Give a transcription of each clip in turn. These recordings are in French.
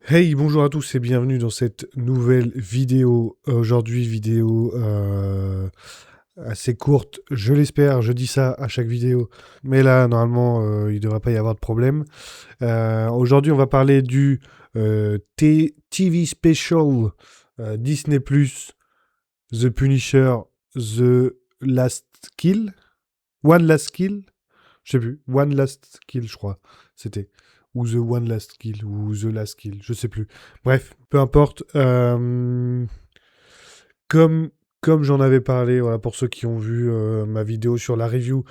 Hey, bonjour à tous et bienvenue dans cette nouvelle vidéo. Aujourd'hui, vidéo assez courte, je l'espère, je dis ça à chaque vidéo. Mais là, normalement, il ne devrait pas y avoir de problème. Aujourd'hui, on va parler du TV Special Disney ⁇ The Punisher, The Last Kill, One Last Kill, je sais plus, One Last Kill, je crois, c'était. Ou The One Last Kill, ou The Last Kill, je sais plus. Bref, peu importe. Comme, comme j'en avais parlé, voilà, pour ceux qui ont vu ma vidéo sur la review,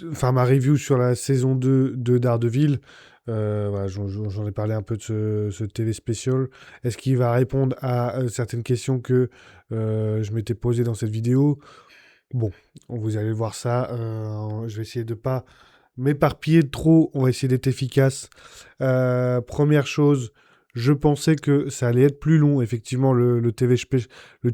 enfin ma review sur la saison 2 de Daredevil, voilà, j'en ai parlé un peu de ce TV spécial. Est-ce qu'il va répondre à certaines questions que je m'étais posées dans cette vidéo? Bon, vous allez voir ça. Je vais essayer de pas m'éparpiller de trop. On va essayer d'être efficace. Première chose, je pensais que ça allait être plus long. Effectivement, le TV spécial, le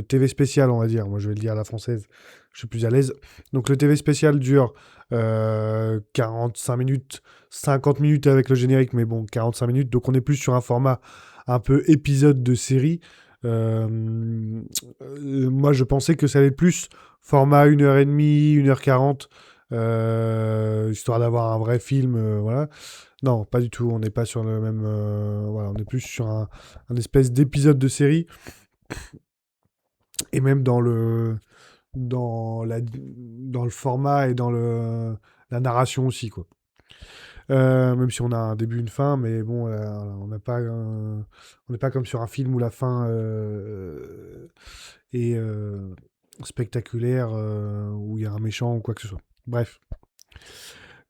TV spécial, on va dire. Moi, je vais le dire à la française. Je suis plus à l'aise. Donc, le TV spécial dure 45 minutes, 50 minutes avec le générique, mais bon, 45 minutes. Donc, on est plus sur un format un peu épisode de série. Moi, je pensais que ça allait être plus format 1h30, 1h40, histoire d'avoir un vrai film, voilà. Non, pas du tout, on n'est pas sur le même... voilà, on est plus sur un espèce d'épisode de série, et même dans le format et dans la narration aussi, quoi. Même si on a un début, une fin, mais bon, on n'a pas, on n'est pas comme sur un film où la fin est spectaculaire, où il y a un méchant ou quoi que ce soit. Bref.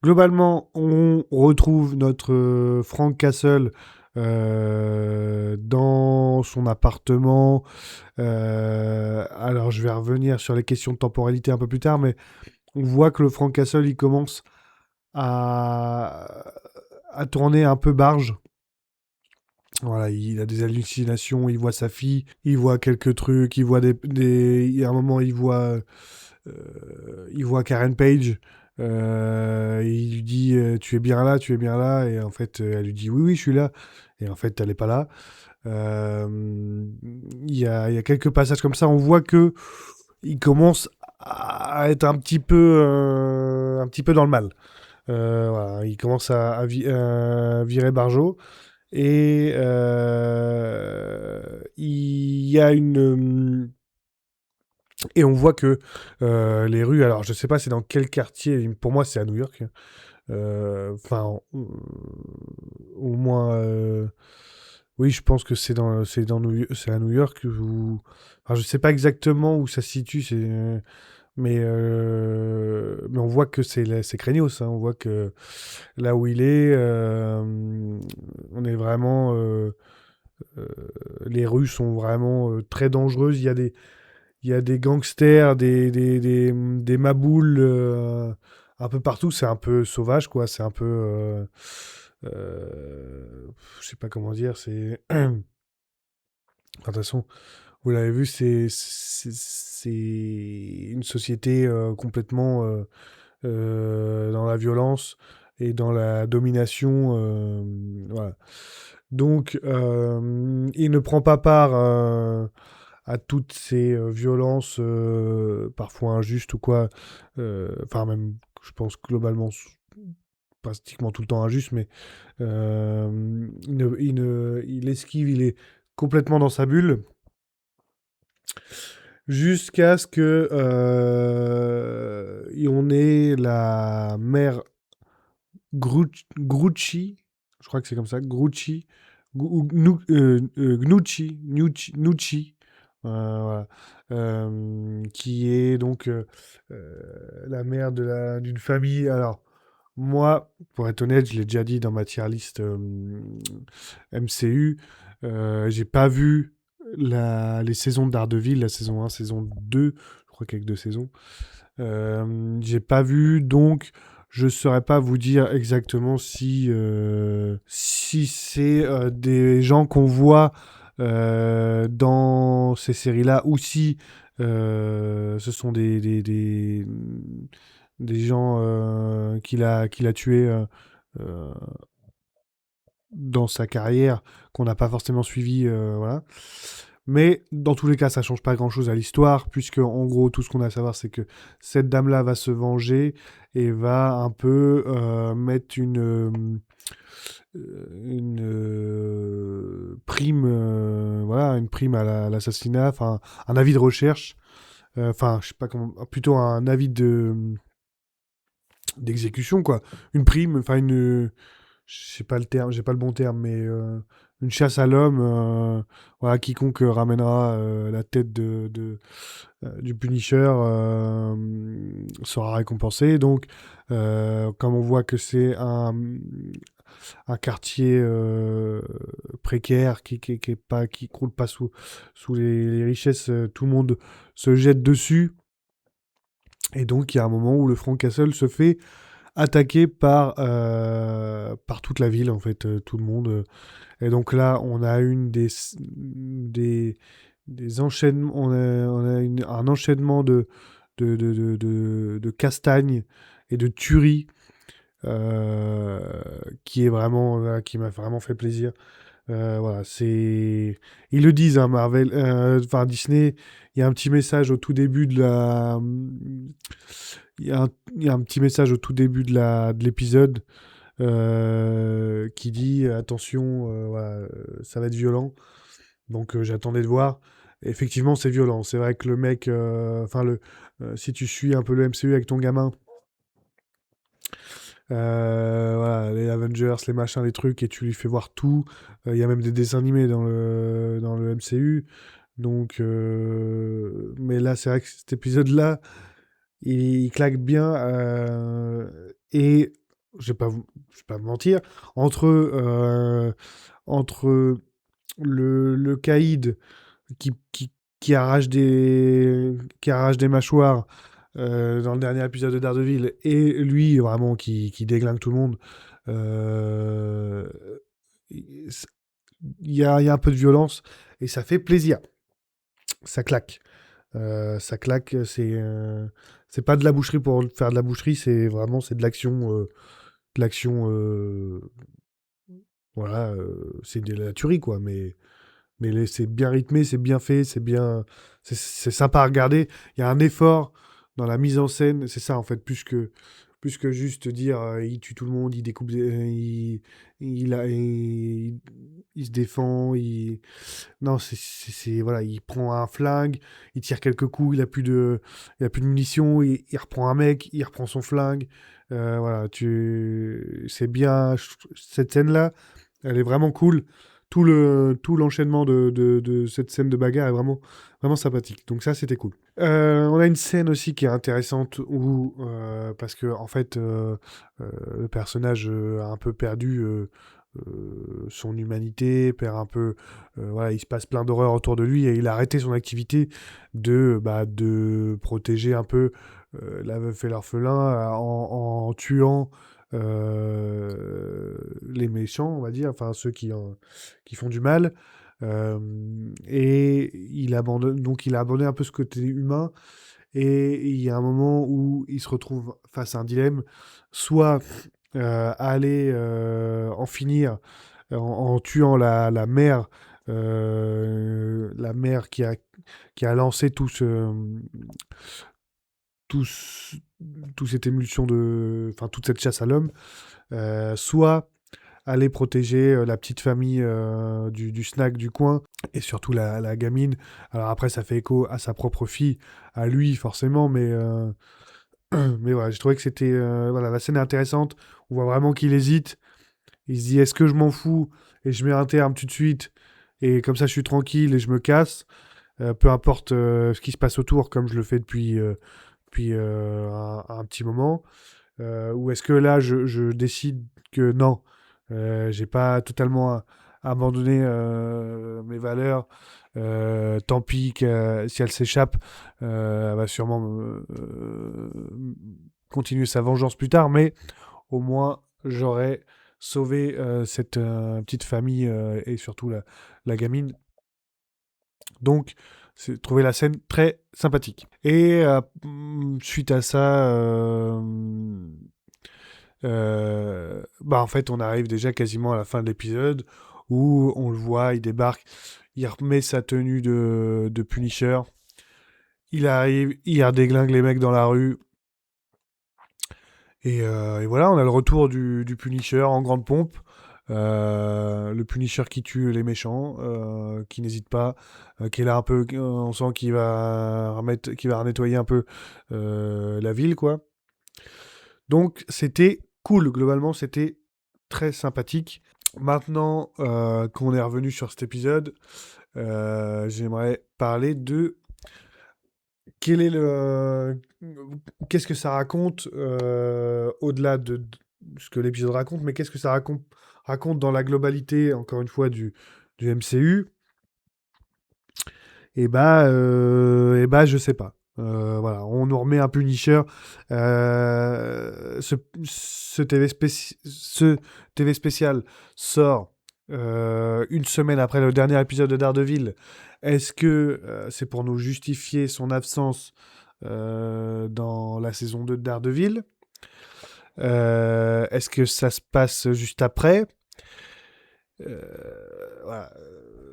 Globalement, on retrouve notre Frank Castle dans son appartement. Alors, je vais revenir sur les questions de temporalité un peu plus tard, mais on voit que le Frank Castle, il commence à, à tourner un peu barge. Voilà, il a des hallucinations, il voit sa fille, il voit quelques trucs, il voit il y a un moment, il voit Karen Page. Il lui dit tu es bien là, tu es bien là, et en fait elle lui dit oui oui je suis là, et en fait elle est pas là. Il y a quelques passages comme ça, on voit que il commence à être un petit peu dans le mal. Voilà, il commence à virer Barjo. Et il y a et on voit que les rues, alors je sais pas c'est dans quel quartier, pour moi c'est à New York. Enfin, au moins, oui, je pense que c'est à New York. Enfin, je sais pas exactement où ça se situe, mais on voit que c'est craignos, hein. On voit que là où il est, on est vraiment. Euh, les rues sont vraiment très dangereuses. Il y a des gangsters, des maboules un peu partout. C'est un peu sauvage, quoi. C'est un peu. Je sais pas comment dire. Enfin, de toute façon, vous l'avez vu, c'est une société complètement dans la violence et dans la domination. Voilà. Donc, il ne prend pas part à toutes ces violences, parfois injustes ou quoi. Enfin, même, je pense globalement, pratiquement tout le temps injustes, mais il esquive, il est complètement dans sa bulle. Jusqu'à ce que on ait la mère Grucci, je crois que c'est comme ça, Grucci, Nucci, voilà, qui est donc la mère d'une famille. Alors, moi, pour être honnête, je l'ai déjà dit dans ma tier list MCU, j'ai pas vu les saisons de Daredevil, la saison 1, saison 2, je crois qu'avec deux saisons. J'ai pas vu, donc je saurais pas vous dire exactement si c'est des gens qu'on voit dans ces séries-là ou si ce sont des gens qu'il a tués. Euh, dans sa carrière qu'on n'a pas forcément suivi, voilà. Mais dans tous les cas, ça change pas grand-chose à l'histoire, puisque en gros, tout ce qu'on a à savoir, c'est que cette dame-là va se venger et va un peu mettre une prime, voilà, une prime à l'assassinat, enfin un avis de recherche, enfin je sais pas comment, plutôt un avis d'exécution quoi, une prime, enfin une, je sais pas le terme, j'ai pas le bon terme, mais une chasse à l'homme, voilà, quiconque ramènera la tête du Punisher sera récompensé. Donc, comme on voit que c'est un quartier précaire qui est pas, qui croule pas sous les richesses, tout le monde se jette dessus. Et donc, il y a un moment où le Frank Castle se fait attaqué par toute la ville, en fait, tout le monde. Et donc là, on a des enchaînements, on a un enchaînement de castagnes et de tueries qui est vraiment, qui m'a vraiment fait plaisir. Voilà, c'est. Ils le disent, hein, Marvel, enfin Disney. Il y a un petit message au tout début de la. Il y a un, il y a un petit message au tout début de l'épisode qui dit attention, voilà, ça va être violent. Donc j'attendais de voir. Effectivement, c'est violent. C'est vrai que le mec, enfin si tu suis un peu le MCU avec ton gamin, voilà, les Avengers, les machins, les trucs, et tu lui fais voir tout. Il y a même des dessins animés dans le MCU. Donc, mais là, c'est vrai que cet épisode-là, il claque bien. Et je vais pas je vais pas me mentir, entre le caïd qui, qui, qui arrache des mâchoires dans le dernier épisode de Daredevil, et lui vraiment qui déglingue tout le monde. Euh, il il y a un peu de violence et ça fait plaisir. Ça claque. Ça claque. C'est pas de la boucherie pour faire de la boucherie, c'est vraiment c'est de l'action. Voilà, c'est de la tuerie quoi, mais c'est bien rythmé, c'est bien fait, c'est sympa à regarder. Il y a un effort dans la mise en scène, c'est ça en fait, plus que juste dire il tue tout le monde, il découpe, il se défend, non, voilà, il prend un flingue, il tire quelques coups, il a plus de munitions, il reprend un mec, il reprend son flingue. Voilà, c'est bien cette scène-là, elle est vraiment cool. Tout l'enchaînement de cette scène de bagarre est vraiment, vraiment sympathique. Donc ça, c'était cool. On a une scène aussi qui est intéressante où, parce que en fait, le personnage a un peu perdu son humanité, perd un peu, voilà, il se passe plein d'horreurs autour de lui et il a arrêté son activité de protéger un peu la veuve et l'orphelin en tuant les méchants, on va dire, enfin ceux qui font du mal. Euh, et donc il a abandonné un peu ce côté humain. Et il y a un moment où il se retrouve face à un dilemme, soit aller en finir en tuant la mère qui a lancé tout, ce- toute cette émulsion enfin toute cette chasse à l'homme, soit aller protéger la petite famille du snack du coin et surtout la gamine. Alors après, ça fait écho à sa propre fille, à lui forcément, mais voilà, j'ai trouvé que c'était voilà, la scène est intéressante. On voit vraiment qu'il hésite. Il se dit est-ce que je m'en fous et je mets un terme tout de suite et comme ça je suis tranquille et je me casse, peu importe ce qui se passe autour, comme je le fais depuis un petit moment. Ou est-ce que là, je décide que non, j'ai pas totalement abandonné mes valeurs. Tant pis si elle s'échappe, elle va sûrement continuer sa vengeance plus tard, mais au moins j'aurais sauvé cette petite famille et surtout la gamine. Donc, c'est trouvé la scène très sympathique. Et suite à ça, Bah en fait, on arrive déjà quasiment à la fin de l'épisode où on le voit, il débarque, il remet sa tenue de Punisher, il arrive, il redéglingue les mecs dans la rue. Et voilà, on a le retour du Punisher en grande pompe. Le Punisher qui tue les méchants, qui n'hésite pas, qui est là un peu, on sent qu'il va nettoyer un peu la ville, quoi. Donc c'était cool, globalement c'était très sympathique. Maintenant qu'on est revenu sur cet épisode, j'aimerais parler de quel est le, qu'est-ce que ça raconte au-delà de ce que l'épisode raconte, mais qu'est-ce que ça raconte dans la globalité, encore une fois, du MCU. Et bah, je sais pas. Voilà, on nous remet un Punisher. Ce TV spécial sort une semaine après le dernier épisode de Daredevil. Est-ce que c'est pour nous justifier son absence dans la saison 2 de Daredevil? Est-ce que ça se passe juste après? Voilà.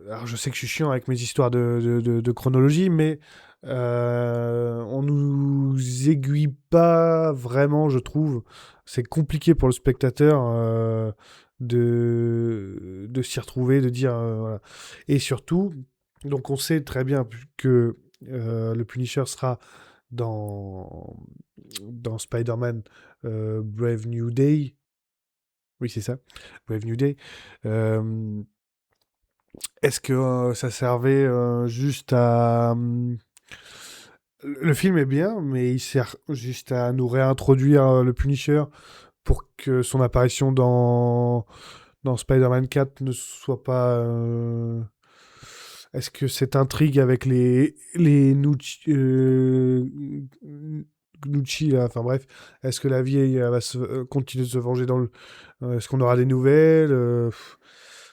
Alors je sais que je suis chiant avec mes histoires de chronologie, mais on nous aiguille pas vraiment, je trouve. C'est compliqué pour le spectateur de s'y retrouver, de dire voilà. Et surtout, donc on sait très bien que le Punisher sera dans Spider-Man Brave New Day. Oui, c'est ça, Brave New Day. Euh, Est-ce que ça servait juste à... Le film est bien, mais il sert juste à nous réintroduire le Punisher pour que son apparition dans Spider-Man 4 ne soit pas... Est-ce que cette intrigue avec les Nucci, là, enfin bref, est-ce que la vie va continuer de se venger dans le... Est-ce qu'on aura des nouvelles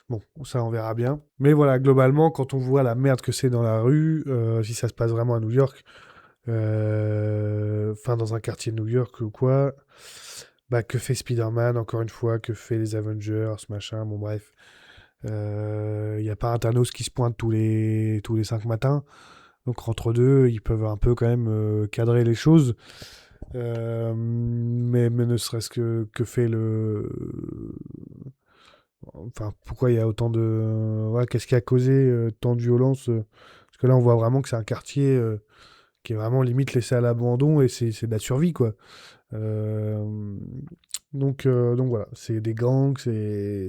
Bon, ça on verra bien. Mais voilà, globalement, quand on voit la merde que c'est dans la rue, si ça se passe vraiment à New York, enfin dans un quartier de New York ou quoi, bah que fait Spider-Man encore une fois, que fait les Avengers, machin, bon bref. Il n'y a pas un Thanos qui se pointe tous les 5 matins. Donc entre deux, ils peuvent un peu quand même cadrer les choses. Mais ne serait-ce que fait le... Enfin, pourquoi il y a autant de... Ouais, qu'est-ce qui a causé tant de violence Parce que là, on voit vraiment que c'est un quartier qui est vraiment limite laissé à l'abandon et c'est de la survie, quoi. Euh, donc voilà, c'est des gangs, c'est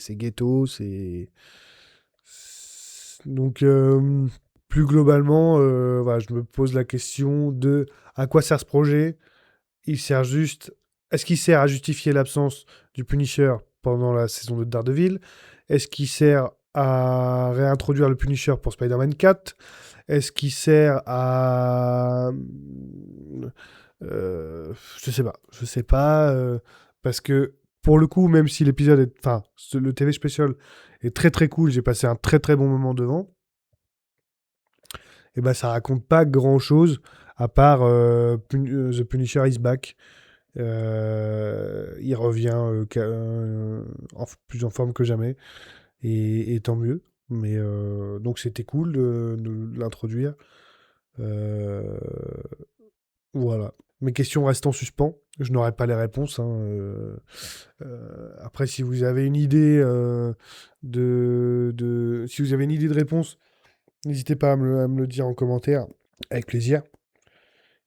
ghetto, Donc, plus globalement, voilà, je me pose la question de à quoi sert ce projet? Il sert juste. Est-ce qu'il sert à justifier l'absence du Punisher pendant la saison de Daredevil? Est-ce qu'il sert à réintroduire le Punisher pour Spider-Man 4? Est-ce qu'il sert à... je sais pas. Je sais pas. Parce que, pour le coup, même si l'épisode est... Enfin, le TV spécial est très très cool, j'ai passé un très très bon moment devant, et ben ça raconte pas grand-chose à part The Punisher is back. Il revient plus en forme que jamais. Et tant mieux. Mais donc c'était cool de l'introduire. Euh, voilà. Mes questions restent en suspens. Je n'aurai pas les réponses, hein. Après, si vous avez une idée si vous avez une idée de réponse, n'hésitez pas à me le dire en commentaire. Avec plaisir.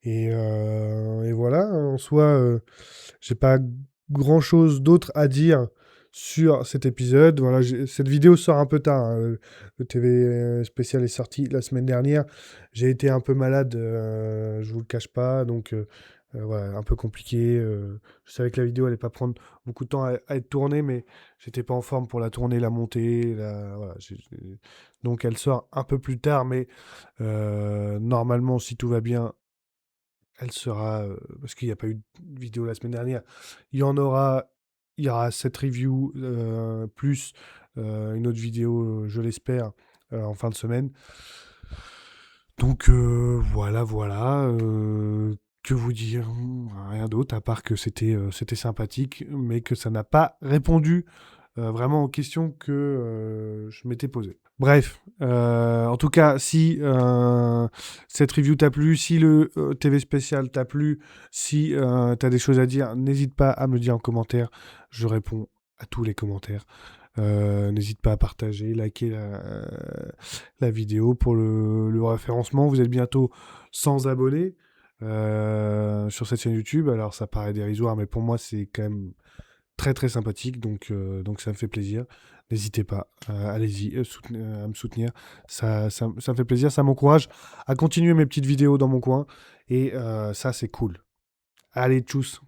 Et voilà. En soi, j'ai pas grand chose d'autre à dire sur cet épisode. Voilà, cette vidéo sort un peu tard, hein. Le TV spécial est sorti la semaine dernière. J'ai été un peu malade, je vous le cache pas, donc voilà, un peu compliqué. Je savais que la vidéo allait pas prendre beaucoup de temps à être tournée, mais j'étais pas en forme pour la tourner, la monter. Voilà, donc elle sort un peu plus tard, mais normalement, si tout va bien, elle sera, parce qu'il n'y a pas eu de vidéo la semaine dernière, il y en aura, il y aura cette review, plus une autre vidéo, je l'espère, en fin de semaine. Donc voilà, voilà. Que vous dire? Rien d'autre à part que c'était sympathique, mais que ça n'a pas répondu, vraiment aux questions que, je m'étais posées. Bref, en tout cas, si, cette review t'a plu, si le, TV spécial t'a plu, si, tu des choses à dire, n'hésite pas à me le dire en commentaire. Je réponds à tous les commentaires. N'hésite pas à partager, liker la vidéo pour le référencement. Vous êtes bientôt 100 abonnés sur cette chaîne YouTube. Alors ça paraît dérisoire, mais pour moi c'est quand même très très sympathique, donc ça me fait plaisir. N'hésitez pas, allez-y, à me soutenir. Ça me fait plaisir, ça m'encourage à continuer mes petites vidéos dans mon coin. Et ça c'est cool. Allez, tchuss!